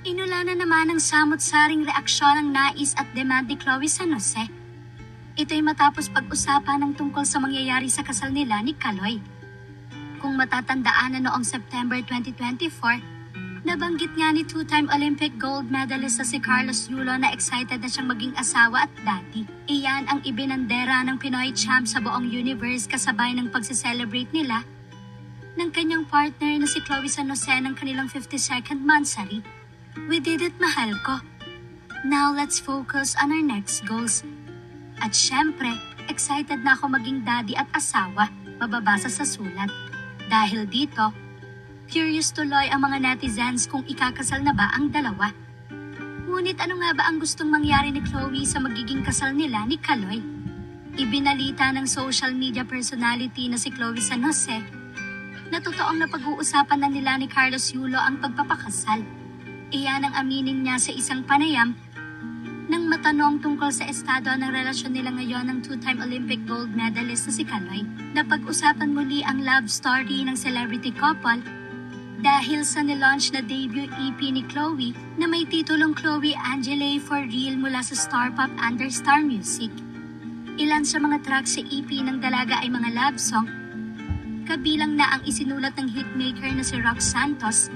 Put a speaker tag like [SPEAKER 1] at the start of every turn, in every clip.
[SPEAKER 1] Inula na naman ng samot-saring reaksyon ang nais at demand ni Chloe San Jose. Ito'y matapos pag-usapan ng tungkol sa mangyayari sa kasal nila ni Kaloy. Kung matatandaan na noong September 2024, nabanggit nga ni two-time Olympic gold medalist na si Carlos Yulo na excited na siyang maging asawa at daddy. Iyan ang ibinandera ng Pinoy champ sa buong universe kasabay ng pagse-celebrate nila ng kanyang partner na si Chloe San Jose ng kanilang 52nd monthsary. We did it, mahal ko. Now let's focus on our next goals. At syempre, excited na ako maging daddy at asawa, mababasa sa sulat. Dahil dito, curious tuloy ang mga netizens kung ikakasal na ba ang dalawa. Ngunit ano nga ba ang gustong mangyari ni Chloe sa magiging kasal nila ni Kaloy? Ibinalita ng social media personality na si Chloe San Jose na totoong napag-uusapan na nila ni Carlos Yulo ang pagpapakasal. Iyan ang aminin niya sa isang panayam nang matanong tungkol sa estado ng relasyon nila ngayon ng two-time Olympic gold medalist na si Kaloy. Napag-usapan muli ang love story ng celebrity couple dahil sa nilaunch na debut EP ni Chloe na may titulong Chloe Angele For Real mula sa Star Pop under Star Music. Ilan sa mga tracks sa EP ng dalaga ay mga love song, kabilang na ang isinulat ng hitmaker na si Rox Santos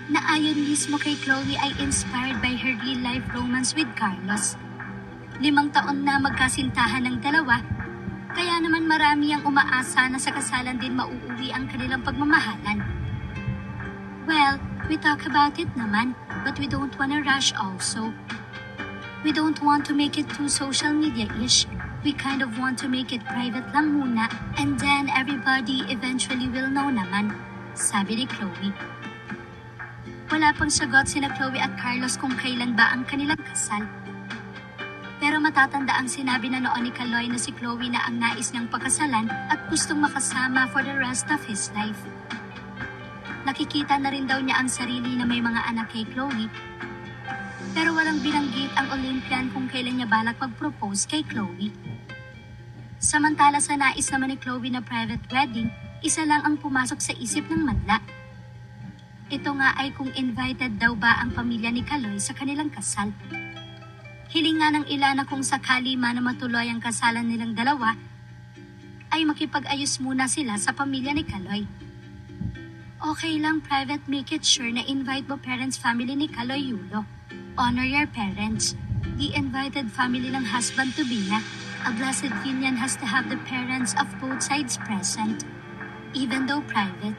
[SPEAKER 1] na ayon mismo kay Chloe ay inspired by her real-life romance with Carlos. 5 taon na magkasintahan ng dalawa, kaya naman marami ang umaasa na sa kasalan din mauuwi ang kanilang pagmamahalan. Well, we talk about it naman, but we don't wanna rush also. We don't want to make it too social media-ish. We kind of want to make it private lang muna, and then everybody eventually will know naman, sabi ni Chloe. Wala pang sagot sina Chloe at Carlos kung kailan ba ang kanilang kasal. Pero matatanda ang sinabi na noon ni Kaloy na si Chloe na ang nais niyang pakasalan at gustong makasama for the rest of his life. Nakikita na rin daw niya ang sarili na may mga anak kay Chloe, pero walang binanggit ang Olympian kung kailan niya balak mag-propose kay Chloe. Samantala sa nais naman ni Chloe na private wedding, isa lang ang pumasok sa isip ng madla. Ito nga ay kung invited daw ba ang pamilya ni Kaloy sa kanilang kasal. Hiling nga ng ilan na kung sakali man na matuloy ang kasalan nilang dalawa, ay makipag-ayos muna sila sa pamilya ni Kaloy. Okay lang private, make it sure na invite mo parents family ni Kaloy Yulo. Honor your parents. The invited family ng husband-to-be na a blessed union has to have the parents of both sides present, even though private.